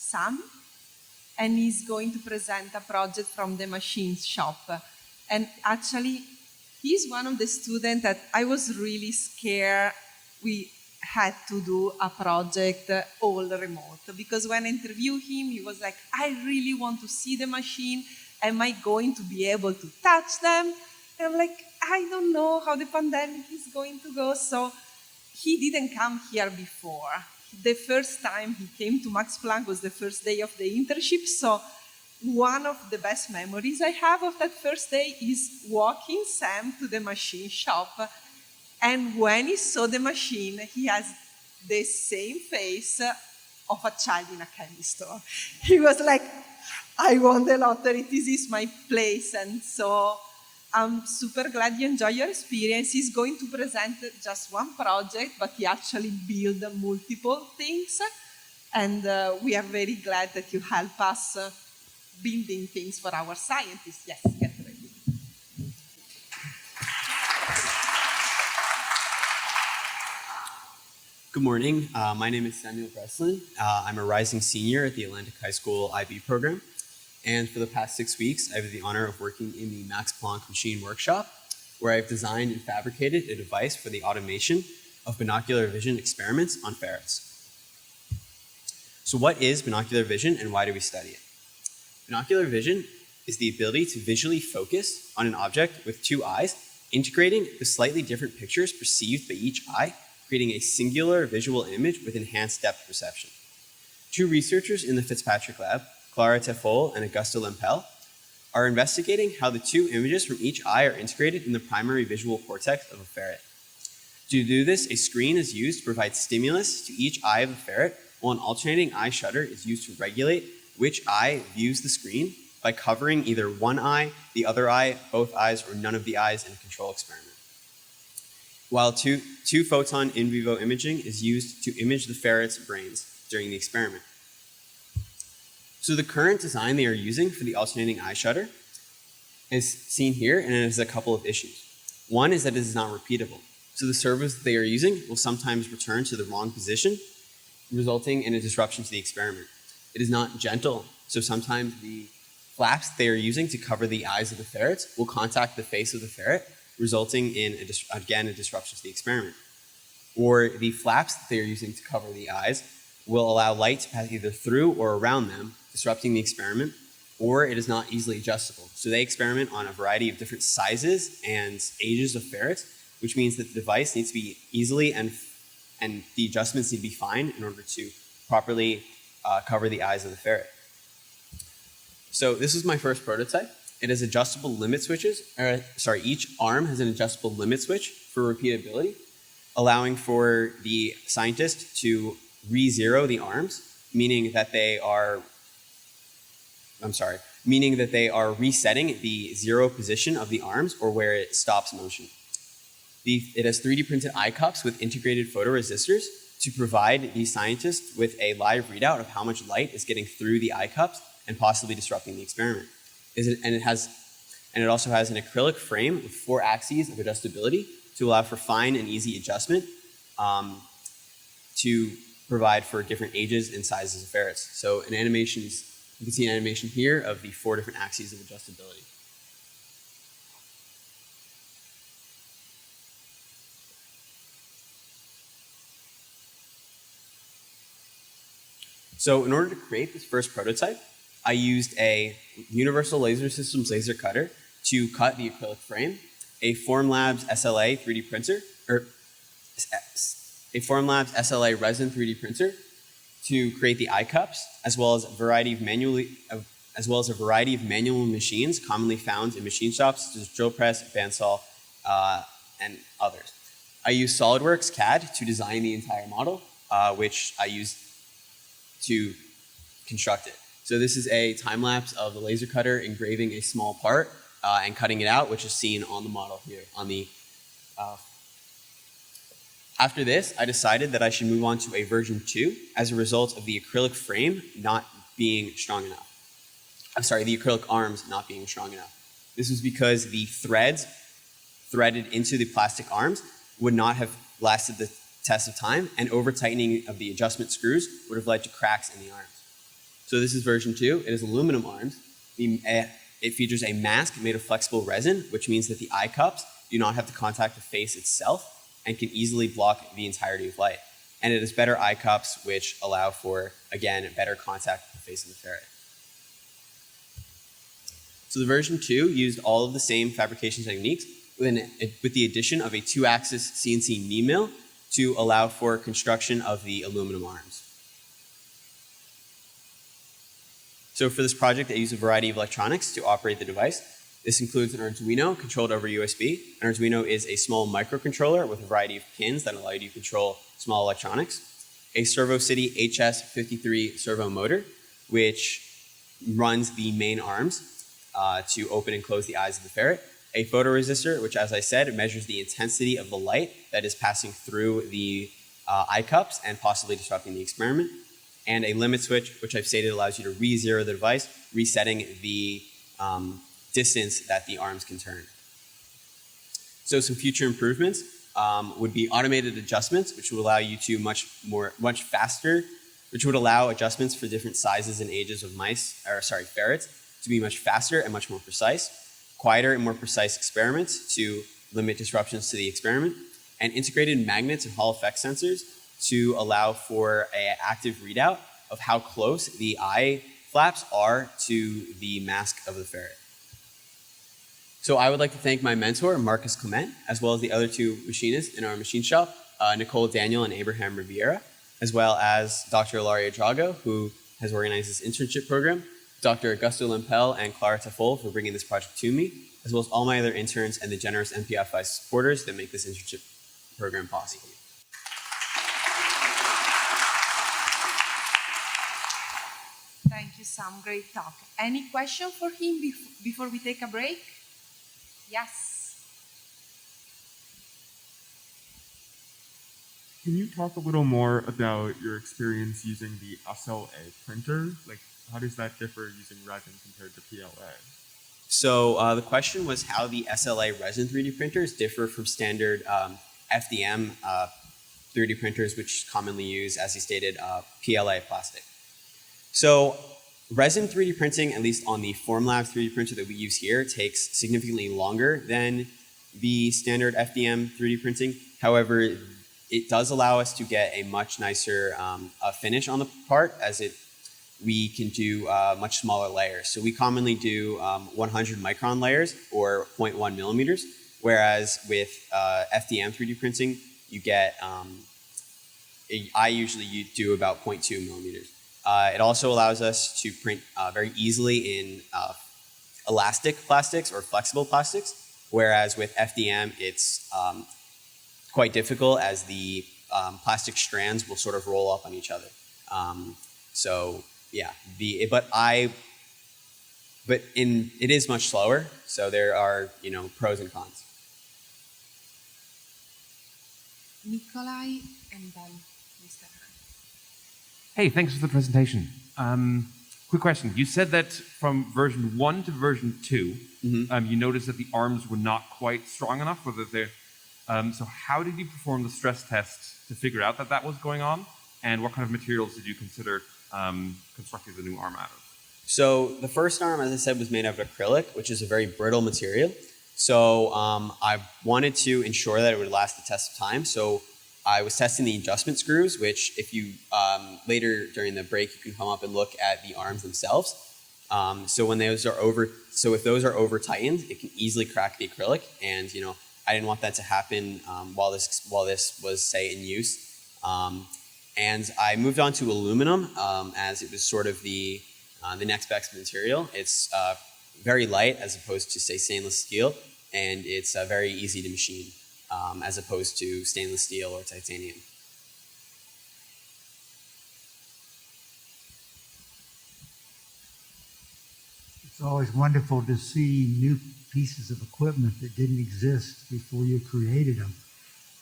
Sam, and he's going to present a project from the machine shop. And actually, he's one of the students that I was really scared we had to do a project all remote. Because when I interviewed him, he was like, I really want to see the machine. Am I going to be able to touch them? And I'm like, I don't know how the pandemic is going to go. So he didn't come here before. The first time he came to Max Planck was the first day of the internship. So one of the best memories I have of that first day is walking Sam to the machine shop. And when he saw the machine, he has the same face of a child in a candy store. He was like, I won the lottery, this is my place. And so I'm super glad you enjoy your experience. He's going to present just one project, but he actually built multiple things. And we are very glad that you help us building things for our scientists. Yes, get ready. Good morning. My name is Samuel Breslin. I'm a rising senior at the Atlantic High School IB program. And for the past 6 weeks, I've had the honor of working in the Max Planck Machine Workshop, where I've designed and fabricated a device for the automation of binocular vision experiments on ferrets. So what is binocular vision and why do we study it? Binocular vision is the ability to visually focus on an object with two eyes, integrating the slightly different pictures perceived by each eye, creating a singular visual image with enhanced depth perception. Two researchers in the Fitzpatrick lab, Clara Tefol and Augusta Lempel, are investigating how the two images from each eye are integrated in the primary visual cortex of a ferret. To do this, a screen is used to provide stimulus to each eye of the ferret, while an alternating eye shutter is used to regulate which eye views the screen by covering either one eye, the other eye, both eyes, or none of the eyes in a control experiment. While two photon in vivo imaging is used to image the ferret's brains during the experiment. So the current design they are using for the alternating eye shutter is seen here, and it has a couple of issues. One is that it is not repeatable. So the servos that they are using will sometimes return to the wrong position, resulting in a disruption to the experiment. It is not gentle, so sometimes the flaps they are using to cover the eyes of the ferrets will contact the face of the ferret, resulting in, again, a disruption to the experiment. Or the flaps that they are using to cover the eyes will allow light to pass either through or around them, disrupting the experiment, or it is not easily adjustable. So they experiment on a variety of different sizes and ages of ferrets, which means that the device needs to be easily and the adjustments need to be fine in order to properly cover the eyes of the ferret. So this is my first prototype. It has adjustable limit switches, each arm has an adjustable limit switch for repeatability, allowing for the scientist to re-zero the arms, meaning that they are resetting the zero position of the arms or where it stops motion. It has 3D printed eye cups with integrated photoresistors to provide the scientist with a live readout of how much light is getting through the eye cups and possibly disrupting the experiment. It also has an acrylic frame with 4 axes of adjustability to allow for fine and easy adjustment to provide for different ages and sizes of ferrets. So you can see an animation here of the 4 different axes of adjustability. So in order to create this first prototype, I used a Universal Laser Systems laser cutter to cut the acrylic frame, a Formlabs SLA 3D printer, a Formlabs SLA resin 3D printer to create the eye cups, as well as a variety of manual machines commonly found in machine shops such as drill press, bandsaw, and others. I used SolidWorks CAD to design the entire model, which I used to construct it. So this is a time lapse of the laser cutter engraving a small part and cutting it out, which is seen on the model here. After this, I decided that I should move on to a version 2 as a result of the acrylic frame not being strong enough. The acrylic arms not being strong enough. This was because the threads threaded into the plastic arms would not have lasted the test of time, and over-tightening of the adjustment screws would have led to cracks in the arms. So this is version 2. It is aluminum arms. It features a mask made of flexible resin, which means that the eye cups do not have to contact the face itself and can easily block the entirety of light. And it has better eye cups, which allow for, again, better contact with the face of the ferret. So the version 2 used all of the same fabrication techniques with the addition of a 2-axis CNC mill to allow for construction of the aluminum arms. So for this project, I use a variety of electronics to operate the device. This includes an Arduino controlled over USB. An Arduino is a small microcontroller with a variety of pins that allow you to control small electronics. A ServoCity HS53 servo motor, which runs the main arms to open and close the eyes of the ferret. A photoresistor, which, as I said, measures the intensity of the light that is passing through the eye cups and possibly disrupting the experiment. And a limit switch, which I've stated allows you to re-zero the device, resetting the distance that the arms can turn. So some future improvements would be automated adjustments, which would allow you to much faster, which would allow adjustments for different sizes and ages of ferrets to be much faster and much more precise, quieter and more precise experiments to limit disruptions to the experiment, and integrated magnets and Hall effect sensors to allow for an active readout of how close the eye flaps are to the mask of the ferret. So I would like to thank my mentor, Marcus Clement, as well as the other 2 machinists in our machine shop, Nicole Daniel and Abraham Riviera, as well as Dr. Ilaria Drago, who has organized this internship program, Dr. Augusto Lempel and Clara Tafol for bringing this project to me, as well as all my other interns and the generous MPFI supporters that make this internship program possible. Thank you, Sam. Great talk. Any question for him before we take a break? Yes. Can you talk a little more about your experience using the SLA printer? Like, how does that differ using resin compared to PLA? So the question was how the SLA resin 3D printers differ from standard FDM 3D printers, which commonly use, as he stated, PLA plastic. So resin 3D printing, at least on the Formlabs 3D printer that we use here, takes significantly longer than the standard FDM 3D printing. However, it does allow us to get a much nicer finish on the part, as we can do much smaller layers. So we commonly do 100 micron layers or 0.1 millimeters, whereas with FDM 3D printing, you get, I usually do about 0.2 millimeters. It also allows us to print very easily in elastic plastics or flexible plastics, whereas with FDM, it's quite difficult as the plastic strands will sort of roll up on each other. So yeah, it is much slower. So there are pros and cons. Nikolai and then Mr. Han. Hey, thanks for the presentation. Quick question. You said that from version 1 to version 2, you noticed that the arms were not quite strong enough. So how did you perform the stress test to figure out that that was going on? And what kind of materials did you consider constructing the new arm out of? So the first arm, as I said, was made out of acrylic, which is a very brittle material. So I wanted to ensure that it would last the test of time. So I was testing the adjustment screws, which if you, later during the break, you can come up and look at the arms themselves. So if those are over tightened, it can easily crack the acrylic. And, I didn't want that to happen while this was, say, in use. And I moved on to aluminum as it was sort of the next best material. It's very light as opposed to, say, stainless steel, and it's very easy to machine as opposed to stainless steel or titanium. It's always wonderful to see new pieces of equipment that didn't exist before you created them.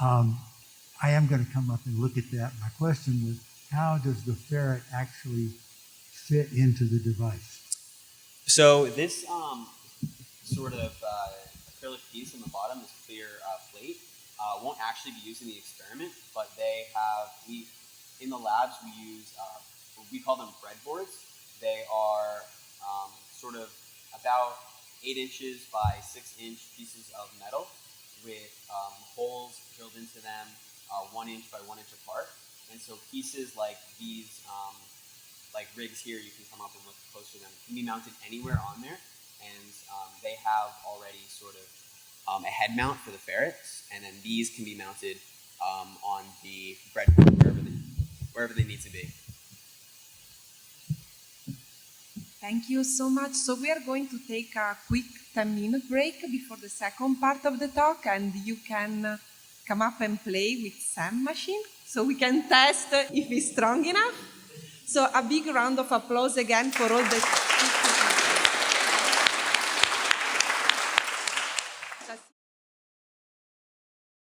I am going to come up and look at that. My question was, how does the ferret actually fit into the device? So this sort of acrylic piece on the bottom, this clear plate, won't actually be used in the experiment, but in the labs we use, we call them breadboards, They are sort of about 8 inches by 6-inch pieces of metal with holes drilled into them 1 inch by 1 inch apart. And so pieces like these, like rigs here, you can come up and look close to them, can be mounted anywhere on there. And they have already sort of a head mount for the ferrets, and then these can be mounted on the breadboard wherever they need to be. Thank you so much. So we are going to take a quick 10-minute break before the second part of the talk, and you can come up and play with Sam machine so we can test if it's strong enough. So a big round of applause again for all the